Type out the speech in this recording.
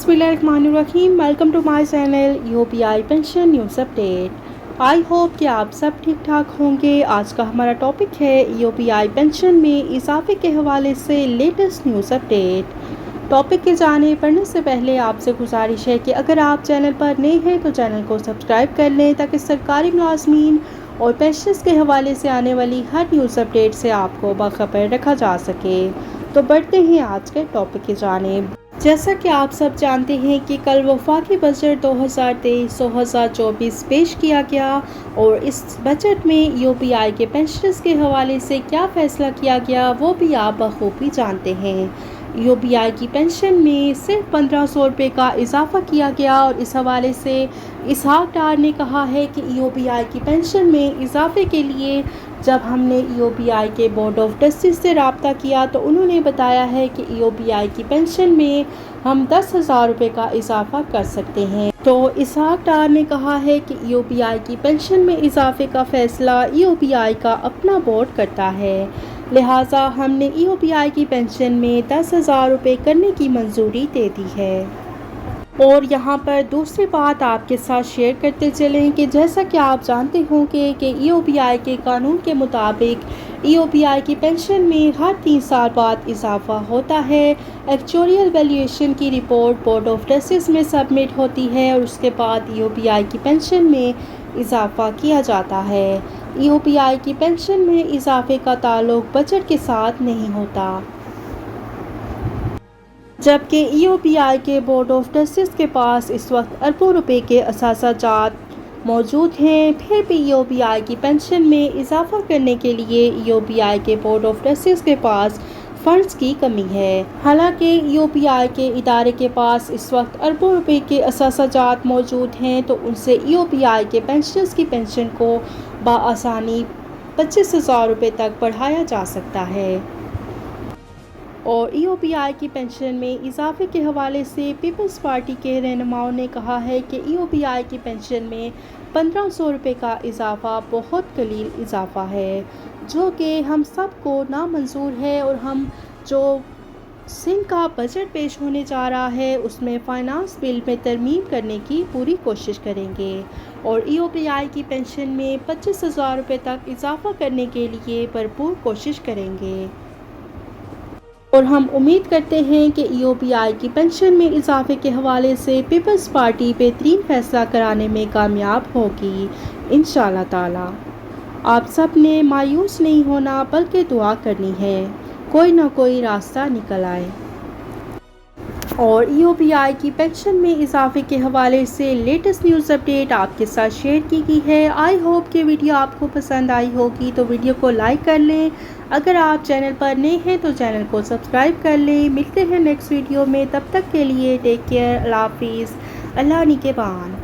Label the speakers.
Speaker 1: बिस्मिल्लाहिर्रहमानिर्रहीम। Welcome to my channel UPI pension news update. I hope कि आप सब ठीक ठाक होंगे। आज का हमारा टॉपिक है यूपीआई पेंशन में इजाफे के हवाले से लेटेस्ट न्यूज़ अपडेट। टॉपिक के जाने पढ़ने से पहले आपसे गुजारिश है कि अगर आप चैनल पर नए हैं तो चैनल को सब्सक्राइब कर लें ताकि सरकारी मुलाजमीन और पेंशन्स के हवाले से आने वाली हर न्यूज़ अपडेट से आपको बाखबर रखा जा सके। तो बढ़ते हैं आज के टॉपिक की जानिब। जैसा कि आप सब जानते हैं कि कल वफाकी बजट 2023-2024 पेश किया गया और इस बजट में यूपीआई के पेंशनर्स के हवाले से क्या फ़ैसला किया गया वो भी आप बखूबी जानते हैं। यूपीआई की पेंशन में सिर्फ 1500 रुपये का इजाफा किया गया और इस हवाले से इसहाक डार ने कहा है कि यूपीआई की पेंशन में इजाफे के लिए जब हमने यूपीआई के बोर्ड ऑफ ट्रस्टीज से रब्ता किया तो उन्होंने बताया है कि यूपीआई की पेंशन में हम 10,000 रुपये का इजाफा कर सकते हैं। तो इसहाक डार ने कहा है कि यूपीआई की पेंशन में इजाफे का फ़ैसला यूपीआई का अपना बोर्ड करता है, लिहाजा हमने यूपीआई की पेंशन में 10,000 रुपये करने की मंजूरी दे दी है। और यहाँ पर दूसरी बात आपके साथ शेयर करते चलें कि जैसा कि आप जानते होंगे कि यूपीआई के कानून के मुताबिक यूपीआई की पेंशन में हर 3 साल बाद इजाफा होता है। एक्चुअरियल वैल्यूएशन की रिपोर्ट बोर्ड ऑफ ट्रस्टीज में सबमिट होती है और उसके बाद यूपीआई की पेंशन में इजाफा किया जाता है। यूपीआई की पेंशन में इजाफे का ताल्लुक बजट के साथ नहीं होता, जबकि यूपीआई के बोर्ड ऑफ ट्रस्टीज के पास इस वक्त अरबों रुपए के असासाजात मौजूद हैं। फिर भी यूपीआई की पेंशन में इजाफा करने के लिए यूपीआई के बोर्ड ऑफ ट्रस्टीज के पास फंड्स की कमी है। हालांकि यूपीआई के इदारे के पास इस वक्त अरबों रुपए के असासाजात मौजूद हैं तो उनसे यूपीआई के पेंशनर्स की पेंशन को बआसानी 25,000 रुपये तक बढ़ाया जा सकता है। और यूपीआई की पेंशन में इजाफे के हवाले से पीपल्स पार्टी के रहनुमाओं ने कहा है कि यूपीआई की पेंशन में 1500 रुपये का इजाफा बहुत कलील इजाफा है, जो कि हम सब को नामंजूर है। और हम जो सिंध का बजट पेश होने जा रहा है उसमें फ़ाइनेंस बिल में तरमीम करने की पूरी कोशिश करेंगे और यूपीआई की पेंशन में 25,000 रुपये तक इजाफा करने के लिए भरपूर कोशिश करेंगे। और हम उम्मीद करते हैं कि यूपीआई की पेंशन में इजाफे के हवाले से पीपल्स पार्टी बेहतरीन फैसला कराने में कामयाब होगी इंशाअल्लाह ताला। आप सब ने मायूस नहीं होना बल्कि दुआ करनी है, कोई ना कोई रास्ता निकल आए। और यूपीआई की पेंशन में इजाफे के हवाले से लेटेस्ट न्यूज़ अपडेट आपके साथ शेयर की गई है। आई होप कि वीडियो आपको पसंद आई होगी, तो वीडियो को लाइक कर लें। अगर आप चैनल पर नए हैं तो चैनल को सब्सक्राइब कर लें। मिलते हैं नेक्स्ट वीडियो में, तब तक के लिए टेक केयर, अल्लाह हाफिज़, अल्लाह निगहबान।